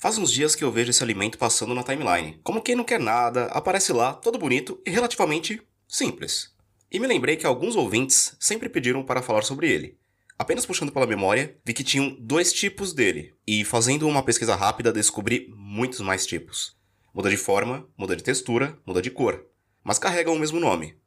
Faz uns dias que eu vejo esse alimento passando na timeline. Como quem não quer nada, aparece lá, todo bonito e relativamente simples. E me lembrei que alguns ouvintes sempre pediram para falar sobre ele. Apenas puxando pela memória, vi que tinham 2 tipos dele. E fazendo uma pesquisa rápida, descobri muitos mais tipos. Muda de forma, muda de textura, muda de cor. Mas carregam o mesmo nome.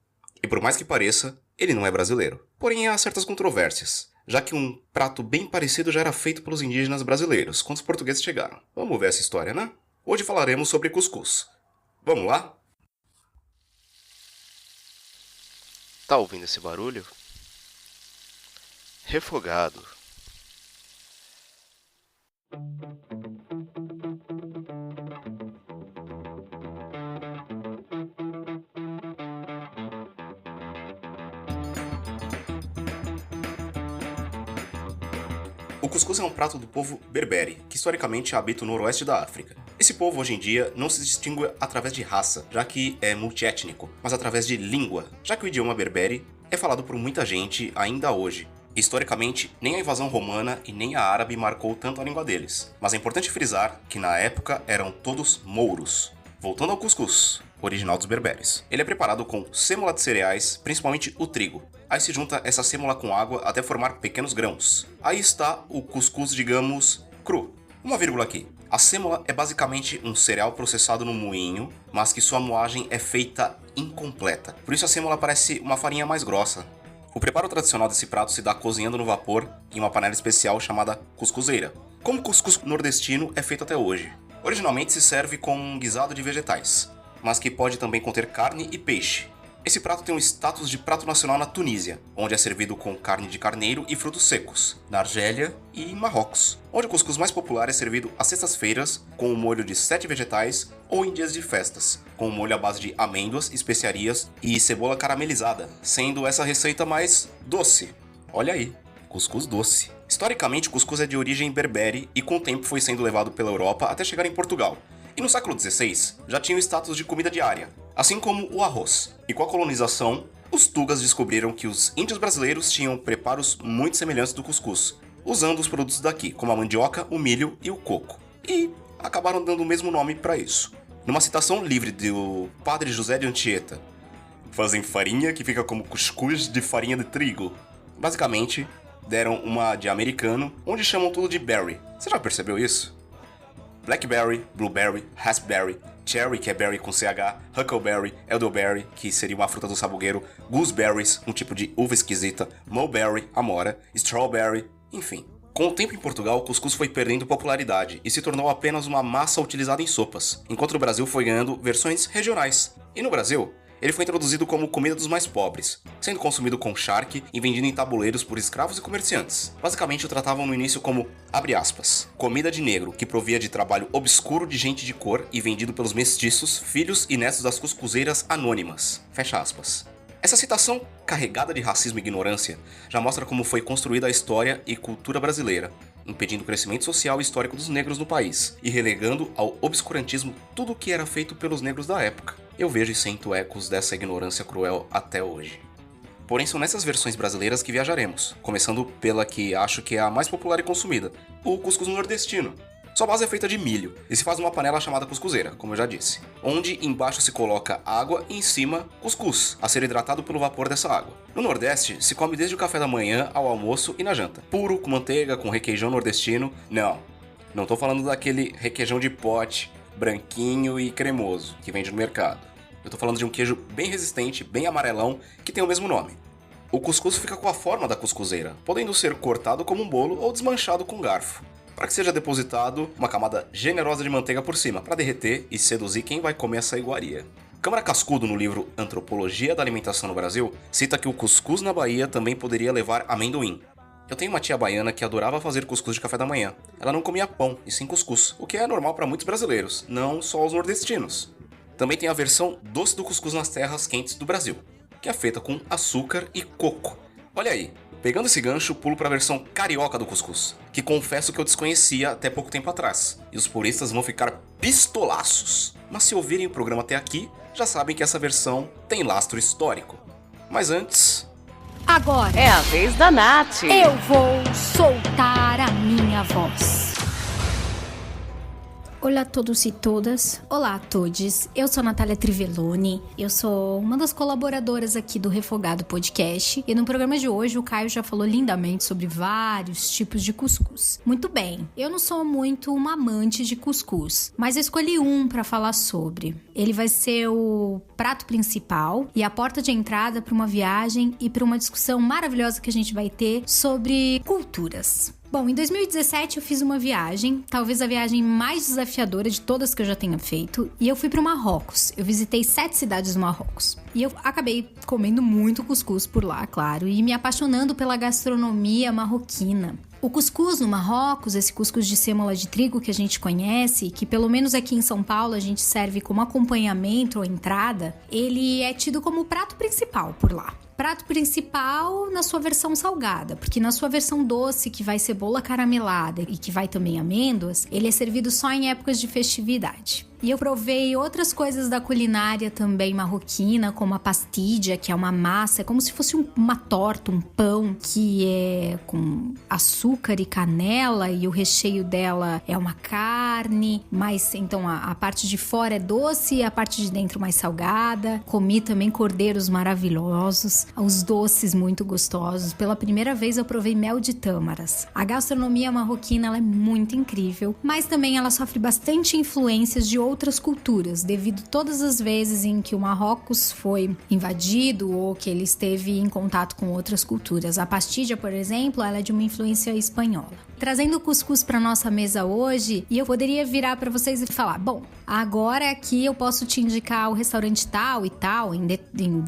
E por mais que pareça, ele não é brasileiro. Porém, há certas controvérsias, já que um prato bem parecido já era feito pelos indígenas brasileiros, quando os portugueses chegaram. Vamos ver essa história, né? Hoje falaremos sobre cuscuz. Vamos lá? Tá ouvindo esse barulho? Refogado. O cuscuz é um prato do povo berbere, que historicamente habita o noroeste da África. Esse povo hoje em dia não se distingue através de raça, já que é multiétnico, mas através de língua, já que o idioma berbere é falado por muita gente ainda hoje. Historicamente, nem a invasão romana e nem a árabe marcou tanto a língua deles, mas é importante frisar que na época eram todos mouros. Voltando ao cuscuz, original dos berberes. Ele é preparado com sêmola de cereais, principalmente o trigo. Aí se junta essa sêmola com água até formar pequenos grãos. Aí está o cuscuz, digamos, cru. Uma vírgula aqui. A sêmola é basicamente um cereal processado no moinho, mas que sua moagem é feita incompleta. Por isso a sêmola parece uma farinha mais grossa. O preparo tradicional desse prato se dá cozinhando no vapor em uma panela especial chamada cuscuzeira, como o cuscuz nordestino é feito até hoje. Originalmente se serve com um guisado de vegetais, mas que pode também conter carne e peixe. Esse prato tem um status de prato nacional na Tunísia, onde é servido com carne de carneiro e frutos secos, na Argélia e em Marrocos, onde o cuscuz mais popular é servido às sextas-feiras com um molho de 7 vegetais ou em dias de festas, com um molho à base de amêndoas, especiarias e cebola caramelizada, sendo essa receita mais doce. Olha aí, cuscuz doce. Historicamente, o cuscuz é de origem berbere e com o tempo foi sendo levado pela Europa até chegar em Portugal. E no século XVI, já tinha o status de comida diária, assim como o arroz. E com a colonização, os tugas descobriram que os índios brasileiros tinham preparos muito semelhantes do cuscuz, usando os produtos daqui, como a mandioca, o milho e o coco. E acabaram dando o mesmo nome para isso. Numa citação livre do padre José de Anchieta, fazem farinha que fica como cuscuz de farinha de trigo. Basicamente, deram uma de americano, onde chamam tudo de berry. Você já percebeu isso? Blackberry, blueberry, raspberry, cherry, que é berry com CH, huckleberry, elderberry, que seria uma fruta do sabugueiro, gooseberries, um tipo de uva esquisita, mulberry, amora, strawberry, enfim. Com o tempo em Portugal, o cuscuz foi perdendo popularidade e se tornou apenas uma massa utilizada em sopas, enquanto no Brasil foi ganhando versões regionais. E no Brasil, ele foi introduzido como comida dos mais pobres, sendo consumido com charque e vendido em tabuleiros por escravos e comerciantes. Basicamente o tratavam no início como, abre aspas, comida de negro, que provia de trabalho obscuro de gente de cor e vendido pelos mestiços, filhos e netos das cuscuzeiras anônimas. Fecha aspas. Essa citação, carregada de racismo e ignorância, já mostra como foi construída a história e cultura brasileira, impedindo o crescimento social e histórico dos negros no país, e relegando ao obscurantismo tudo o que era feito pelos negros da época. Eu vejo e sinto ecos dessa ignorância cruel até hoje. Porém, são nessas versões brasileiras que viajaremos, começando pela que acho que é a mais popular e consumida, o cuscuz nordestino. Sua base é feita de milho e se faz numa panela chamada cuscuzeira, como eu já disse, onde embaixo se coloca água e em cima cuscuz, a ser hidratado pelo vapor dessa água. No Nordeste, se come desde o café da manhã ao almoço e na janta. Puro, com manteiga, com requeijão nordestino. Não tô falando daquele requeijão de pote, branquinho e cremoso, que vende no mercado. Eu tô falando de um queijo bem resistente, bem amarelão, que tem o mesmo nome. O cuscuz fica com a forma da cuscuzeira, podendo ser cortado como um bolo ou desmanchado com um garfo, para que seja depositado uma camada generosa de manteiga por cima, para derreter e seduzir quem vai comer essa iguaria. Câmara Cascudo, no livro Antropologia da Alimentação no Brasil, cita que o cuscuz na Bahia também poderia levar amendoim. Eu tenho uma tia baiana que adorava fazer cuscuz de café da manhã. Ela não comia pão, e sim cuscuz, o que é normal para muitos brasileiros, não só os nordestinos. Também tem a versão doce do cuscuz nas terras quentes do Brasil, que é feita com açúcar e coco. Olha aí, pegando esse gancho, pulo para a versão carioca do cuscuz, que confesso que eu desconhecia até pouco tempo atrás, e os puristas vão ficar pistolaços. Mas se ouvirem o programa até aqui, já sabem que essa versão tem lastro histórico. Mas antes... Agora é a vez da Nath. Eu vou soltar a minha voz. Olá a todos e todas, olá a todos, eu sou a Natália Trivelloni, eu sou uma das colaboradoras aqui do Refogado Podcast e no programa de hoje o Caio já falou lindamente sobre vários tipos de cuscuz. Muito bem, eu não sou muito uma amante de cuscuz, mas eu escolhi um para falar sobre. Ele vai ser o prato principal e a porta de entrada para uma viagem e para uma discussão maravilhosa que a gente vai ter sobre culturas. Bom, em 2017 eu fiz uma viagem, talvez a viagem mais desafiadora de todas que eu já tenha feito, e eu fui para o Marrocos. Eu visitei 7 cidades do Marrocos. E eu acabei comendo muito cuscuz por lá, claro, e me apaixonando pela gastronomia marroquina. O cuscuz no Marrocos, esse cuscuz de sêmola de trigo que a gente conhece, que pelo menos aqui em São Paulo a gente serve como acompanhamento ou entrada, ele é tido como o prato principal por lá. Prato principal na sua versão salgada, porque na sua versão doce, que vai cebola caramelada e que vai também amêndoas, ele é servido só em épocas de festividade. E eu provei outras coisas da culinária também marroquina, como a pastilha, que é uma massa, é como se fosse uma torta, um pão, que é com açúcar e canela, e o recheio dela é uma carne, mas então a parte de fora é doce e a parte de dentro mais salgada. Comi também cordeiros maravilhosos, os doces muito gostosos. Pela primeira vez eu provei mel de tâmaras. A gastronomia marroquina ela é muito incrível, mas também ela sofre bastante influências de outras culturas, devido todas as vezes em que o Marrocos foi invadido ou que ele esteve em contato com outras culturas. A pastilha, por exemplo, ela é de uma influência espanhola. Trazendo o cuscuz para nossa mesa hoje, e eu poderia virar para vocês e falar, bom, agora aqui eu posso te indicar o restaurante tal e tal em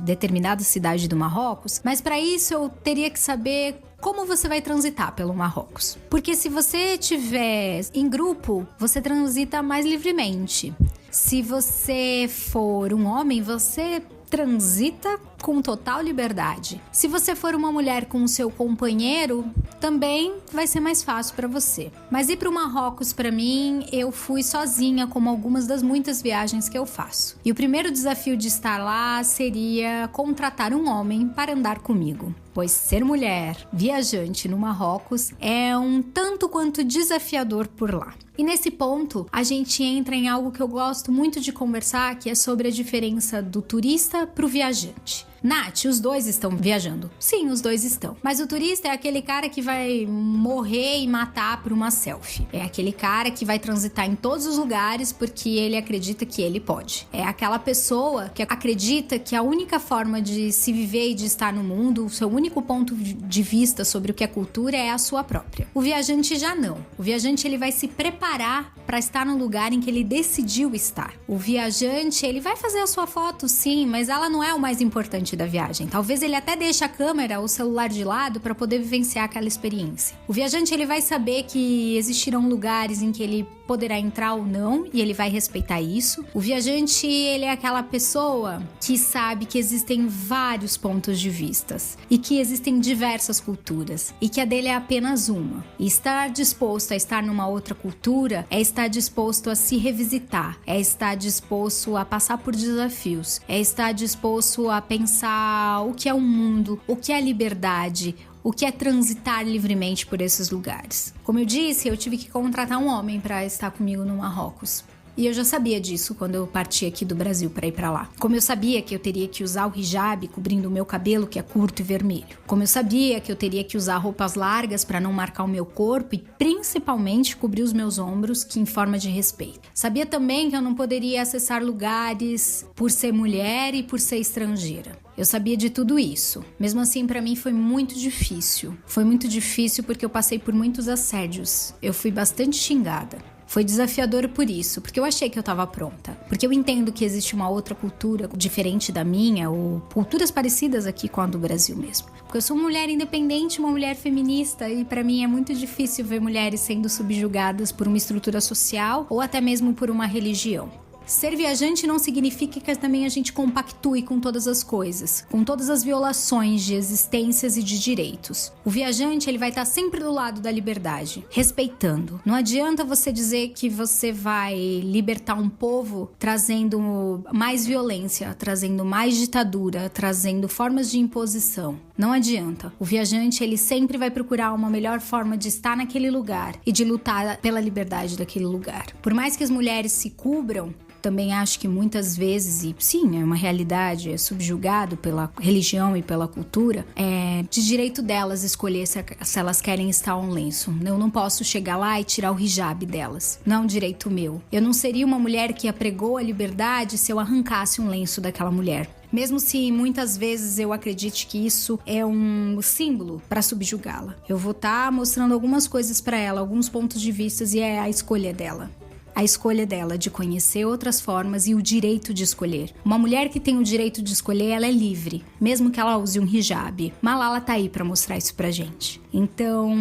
determinada cidade do Marrocos, mas para isso eu teria que saber como você vai transitar pelo Marrocos. Porque se você estiver em grupo, você transita mais livremente. Se você for um homem, você transita com total liberdade. Se você for uma mulher com o seu companheiro, também vai ser mais fácil para você. Mas ir para o Marrocos, para mim, eu fui sozinha, como algumas das muitas viagens que eu faço. E o primeiro desafio de estar lá seria contratar um homem para andar comigo. Pois ser mulher, viajante no Marrocos, é um tanto quanto desafiador por lá. E nesse ponto, a gente entra em algo que eu gosto muito de conversar, que é sobre a diferença do turista para o viajante. Nath, os dois estão viajando. Sim, os dois estão. Mas o turista é aquele cara que vai morrer e matar por uma selfie. É aquele cara que vai transitar em todos os lugares porque ele acredita que ele pode. É aquela pessoa que acredita que a única forma de se viver e de estar no mundo, o seu único ponto de vista sobre o que é cultura é a sua própria. O viajante já não. O viajante ele vai se preparar para estar no lugar em que ele decidiu estar. O viajante, ele vai fazer a sua foto, sim, mas ela não é o mais importante da viagem. Talvez ele até deixe a câmera ou o celular de lado para poder vivenciar aquela experiência. O viajante ele vai saber que existirão lugares em que ele poderá entrar ou não e ele vai respeitar isso. O viajante ele é aquela pessoa que sabe que existem vários pontos de vistas e que existem diversas culturas e que a dele é apenas uma. E estar disposto a estar numa outra cultura é estar disposto a se revisitar, é estar disposto a passar por desafios, é estar disposto a pensar o que é o mundo, o que é liberdade, o que é transitar livremente por esses lugares. Como eu disse, eu tive que contratar um homem para estar comigo no Marrocos. E eu já sabia disso quando eu parti aqui do Brasil para ir para lá. Como eu sabia que eu teria que usar o hijab cobrindo o meu cabelo, que é curto e vermelho. Como eu sabia que eu teria que usar roupas largas para não marcar o meu corpo e principalmente cobrir os meus ombros, que em forma de respeito. Sabia também que eu não poderia acessar lugares por ser mulher e por ser estrangeira. Eu sabia de tudo isso. Mesmo assim, pra mim foi muito difícil. Foi muito difícil porque eu passei por muitos assédios. Eu fui bastante xingada. Foi desafiador por isso, porque eu achei que eu estava pronta. Porque eu entendo que existe uma outra cultura diferente da minha, ou culturas parecidas aqui com a do Brasil mesmo. Porque eu sou uma mulher independente, uma mulher feminista, e para mim é muito difícil ver mulheres sendo subjugadas por uma estrutura social ou até mesmo por uma religião. Ser viajante não significa que também a gente compactue com todas as coisas, com todas as violações de existências e de direitos. O viajante, ele vai estar sempre do lado da liberdade, respeitando. Não adianta você dizer que você vai libertar um povo trazendo mais violência, trazendo mais ditadura, trazendo formas de imposição. Não adianta. O viajante, ele sempre vai procurar uma melhor forma de estar naquele lugar e de lutar pela liberdade daquele lugar. Por mais que as mulheres se cubram, também acho que muitas vezes, e sim, é uma realidade, é subjugado pela religião e pela cultura, é de direito delas escolher se elas querem estar um lenço. Eu não posso chegar lá e tirar o hijab delas. Não é um direito meu. Eu não seria uma mulher que apregou a liberdade se eu arrancasse um lenço daquela mulher. Mesmo se muitas vezes eu acredite que isso é um símbolo para subjugá-la. Eu vou estar mostrando algumas coisas para ela, alguns pontos de vista, e é a escolha dela. A escolha dela de conhecer outras formas e o direito de escolher. Uma mulher que tem o direito de escolher, ela é livre, mesmo que ela use um hijab. Malala tá aí pra mostrar isso pra gente. Então,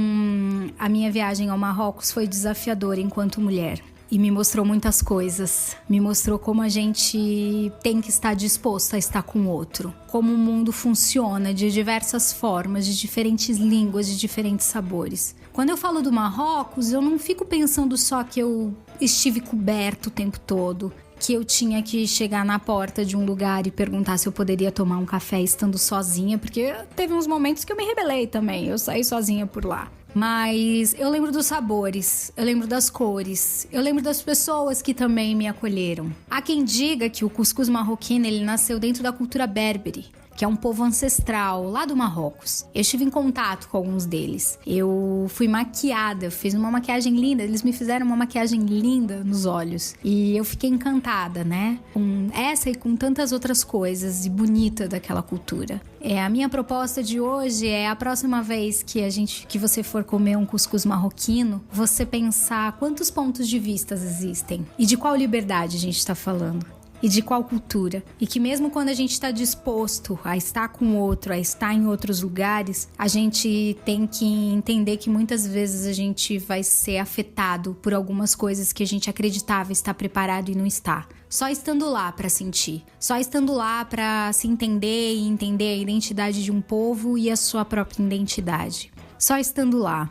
a minha viagem ao Marrocos foi desafiadora enquanto mulher. E me mostrou muitas coisas. Me mostrou como a gente tem que estar disposto a estar com o outro. Como o mundo funciona de diversas formas, de diferentes línguas, de diferentes sabores. Quando eu falo do Marrocos, eu não fico pensando só que eu estive coberto o tempo todo, que eu tinha que chegar na porta de um lugar e perguntar se eu poderia tomar um café estando sozinha, porque teve uns momentos que eu me rebelei também, eu saí sozinha por lá. Mas eu lembro dos sabores, eu lembro das cores, eu lembro das pessoas que também me acolheram. Há quem diga que o cuscuz marroquino ele nasceu dentro da cultura berbere, que é um povo ancestral lá do Marrocos. Eu estive em contato com alguns deles. Eu fui maquiada, fiz uma maquiagem linda, eles me fizeram uma maquiagem linda nos olhos. E eu fiquei encantada, né? Com essa e com tantas outras coisas e bonita daquela cultura. A minha proposta de hoje é a próxima vez que você for comer um cuscuz marroquino, você pensar quantos pontos de vista existem e de qual liberdade a gente está falando. E de qual cultura. E que mesmo quando a gente está disposto a estar com o outro, a estar em outros lugares, a gente tem que entender que muitas vezes a gente vai ser afetado por algumas coisas que a gente acreditava estar preparado e não está. Só estando lá para sentir. Só estando lá para se entender e entender a identidade de um povo e a sua própria identidade. Só estando lá.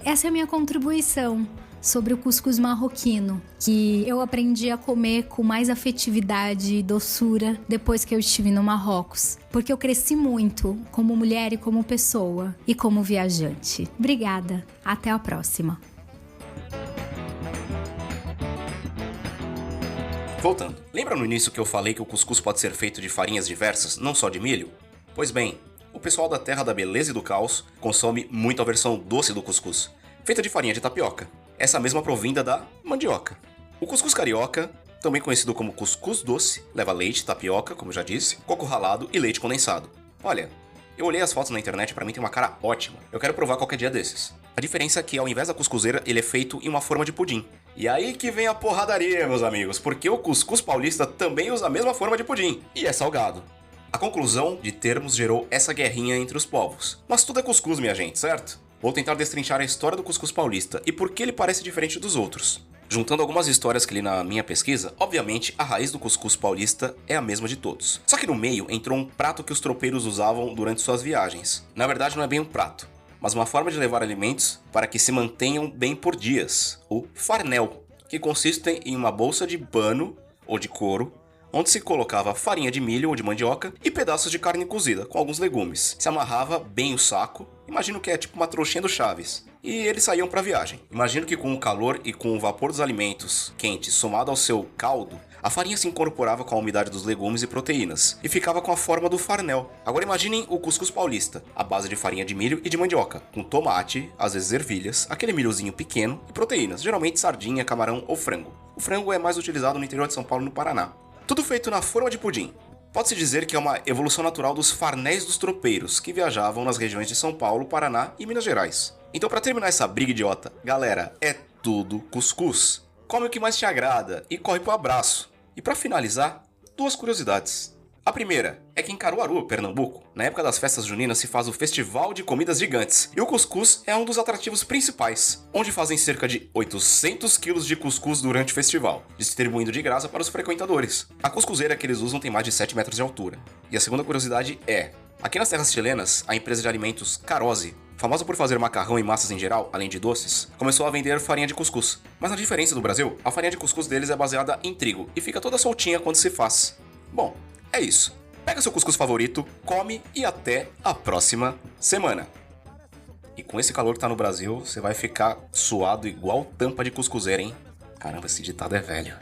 Essa é a minha contribuição sobre o cuscuz marroquino, que eu aprendi a comer com mais afetividade e doçura depois que eu estive no Marrocos, porque eu cresci muito como mulher e como pessoa e como viajante. Obrigada, até a próxima. Voltando, lembra no início que eu falei que o cuscuz pode ser feito de farinhas diversas, não só de milho? Pois bem, o pessoal da Terra da Beleza e do Caos consome muito a versão doce do cuscuz, feita de farinha de tapioca. Essa mesma provinda da mandioca. O cuscuz carioca, também conhecido como cuscuz doce, leva leite, tapioca, como eu já disse, coco ralado e leite condensado. Olha, eu olhei as fotos na internet e pra mim tem uma cara ótima. Eu quero provar qualquer dia desses. A diferença é que ao invés da cuscuzeira, ele é feito em uma forma de pudim. E aí que vem a porradaria, meus amigos, porque o cuscuz paulista também usa a mesma forma de pudim. E é salgado. A conclusão de termos gerou essa guerrinha entre os povos. Mas tudo é cuscuz, minha gente, certo? Vou tentar destrinchar a história do cuscuz paulista e por que ele parece diferente dos outros. Juntando algumas histórias que li na minha pesquisa, obviamente a raiz do cuscuz paulista é a mesma de todos. Só que no meio entrou um prato que os tropeiros usavam durante suas viagens. Na verdade não é bem um prato, mas uma forma de levar alimentos para que se mantenham bem por dias. O farnel, que consiste em uma bolsa de pano ou de couro, onde se colocava farinha de milho ou de mandioca e pedaços de carne cozida, com alguns legumes. Se amarrava bem o saco, imagino que é tipo uma trouxinha do Chaves, e eles saíam para a viagem. Imagino que com o calor e com o vapor dos alimentos quentes somado ao seu caldo, a farinha se incorporava com a umidade dos legumes e proteínas, e ficava com a forma do farnel. Agora imaginem o cuscuz paulista, à base de farinha de milho e de mandioca, com tomate, às vezes ervilhas, aquele milhozinho pequeno e proteínas, geralmente sardinha, camarão ou frango. O frango é mais utilizado no interior de São Paulo e no Paraná. Tudo feito na forma de pudim. Pode-se dizer que é uma evolução natural dos farnéis dos tropeiros que viajavam nas regiões de São Paulo, Paraná e Minas Gerais. Então, para terminar essa briga idiota, galera, é tudo cuscuz. Come o que mais te agrada e corre pro abraço. E para finalizar, duas curiosidades. A primeira é que em Caruaru, Pernambuco, na época das festas juninas se faz o Festival de Comidas Gigantes, e o cuscuz é um dos atrativos principais, onde fazem cerca de 800 quilos de cuscuz durante o festival, distribuindo de graça para os frequentadores. A cuscuzeira que eles usam tem mais de 7 metros de altura. E a segunda curiosidade é, aqui nas terras chilenas, a empresa de alimentos Carozzi, famosa por fazer macarrão e massas em geral, além de doces, começou a vender farinha de cuscuz. Mas a diferença do Brasil, a farinha de cuscuz deles é baseada em trigo e fica toda soltinha quando se faz. Bom, é isso. Pega seu cuscuz favorito, come e até a próxima semana. E com esse calor que tá no Brasil, você vai ficar suado igual tampa de cuscuzeira, hein? Caramba, esse ditado é velho.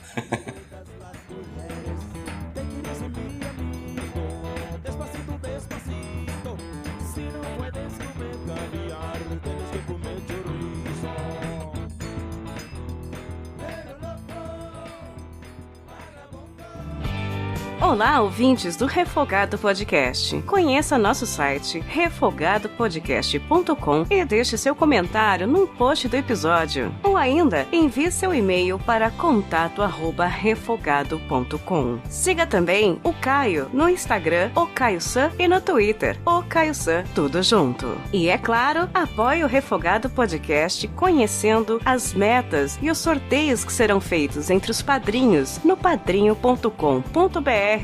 Olá, ouvintes do Refogado Podcast. Conheça nosso site refogadopodcast.com e deixe seu comentário no post do episódio. Ou ainda, envie seu e-mail para contato@refogado.com. Siga também o Caio no Instagram, o Caio San, e no Twitter, o Caio San, tudo junto. E é claro, apoie o Refogado Podcast conhecendo as metas e os sorteios que serão feitos entre os padrinhos no padrinho.com.br/refogado.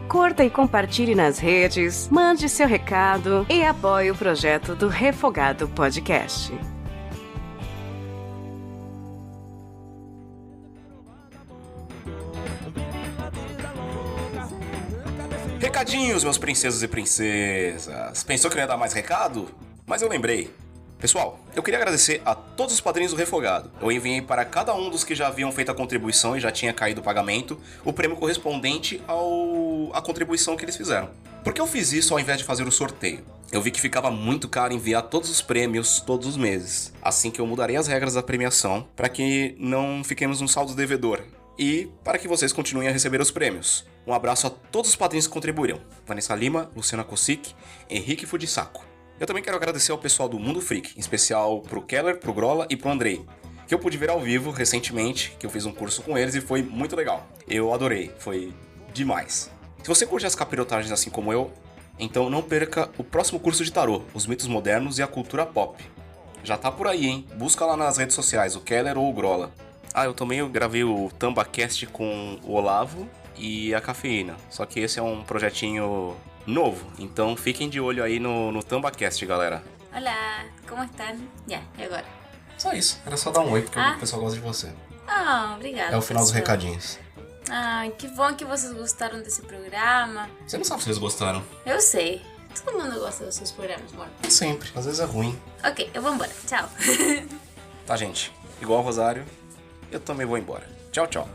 Curta e compartilhe nas redes, mande seu recado e apoie o projeto do Refogado Podcast. Recadinhos, meus princesos e princesas. Pensou que não ia dar mais recado? Mas eu lembrei. Pessoal, eu queria agradecer a todos os padrinhos do Refogado. Eu enviei para cada um dos que já haviam feito a contribuição e já tinha caído o pagamento o prêmio correspondente à contribuição que eles fizeram. Por que eu fiz isso ao invés de fazer o sorteio? Eu vi que ficava muito caro enviar todos os prêmios todos os meses. Assim que eu mudarei as regras da premiação para que não fiquemos um saldo devedor. E para que vocês continuem a receber os prêmios. Um abraço a todos os padrinhos que contribuíram. Vanessa Lima, Luciana Kosic, Henrique Fudissaco. Eu também quero agradecer ao pessoal do Mundo Freak, em especial pro Keller, pro Grola e pro Andrei, que eu pude ver ao vivo recentemente, que eu fiz um curso com eles e foi muito legal. Eu adorei, foi demais. Se você curte as capirotagens assim como eu, então não perca o próximo curso de tarô, os mitos modernos e a cultura pop. Já tá por aí, hein? Busca lá nas redes sociais, o Keller ou o Grola. Eu também gravei o TambaCast com o Olavo e a Cafeína, só que esse é um projetinho novo, então fiquem de olho aí no TambaCast, galera. Olá, como estão? E agora? Só isso, era só dar um oi, porque o pessoal gosta de você. Obrigada. É o final dos pessoal. recadinhos. Que bom que vocês gostaram desse programa. Você não sabe se vocês gostaram. Eu sei. Todo mundo gosta dos seus programas, amor. Sempre, às vezes é ruim. Ok, eu vou embora. Tchau. Tá, gente. Igual o Rosário, eu também vou embora. Tchau, tchau.